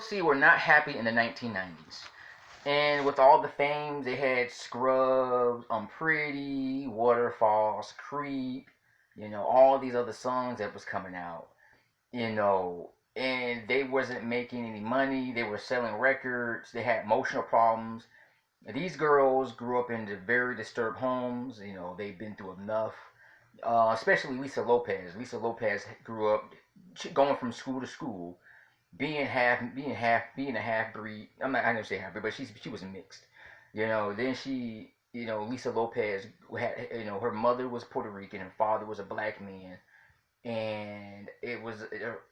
TLC were not happy in the 1990s. And with all the fame, they had Scrubs, Pretty, Waterfalls, Creep, all these other songs that was coming out, and they wasn't making any money. They were selling records. They had emotional problems. These girls grew up in very disturbed homes. They've been through enough. Especially Lisa Lopez. Lisa Lopez grew up going from school to school, being a half breed. I never say half breed, but she was mixed. Then Lisa Lopez had, her mother was Puerto Rican, her father was a black man, and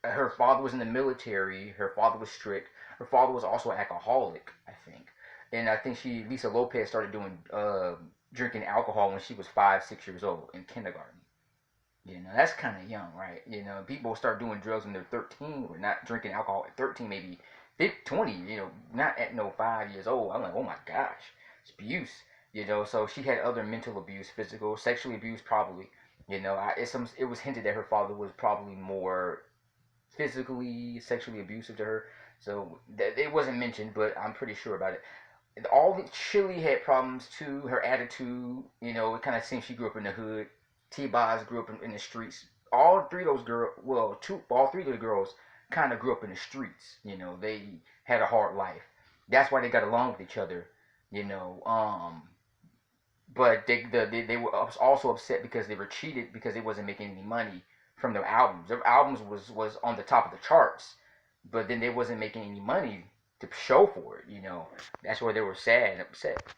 her father was in the military. Her father was strict. Her father was also an alcoholic, I think. And I think Lisa Lopez started doing drinking alcohol when she was 5, 6 years old in kindergarten. That's kind of young, right? People start doing drugs when they're 13, or not drinking alcohol at 13, maybe 20, not at no 5 years old. I'm like, oh my gosh, it's abuse. So she had other mental abuse, physical, sexually abuse, probably. It was hinted that her father was probably more physically, sexually abusive to her. So it wasn't mentioned, but I'm pretty sure about it. All the Chili had problems too. Her attitude, it kind of seems she grew up in the hood. T-Boz grew up in the streets. All three of those girls, well, all three of the girls kind of grew up in the streets. They had a hard life. That's why they got along with each other. You know, um, but they were also upset because they were cheated because they wasn't making any money from their albums. Their albums was on the top of the charts, but then they wasn't making any money to show for it. That's why they were sad and upset.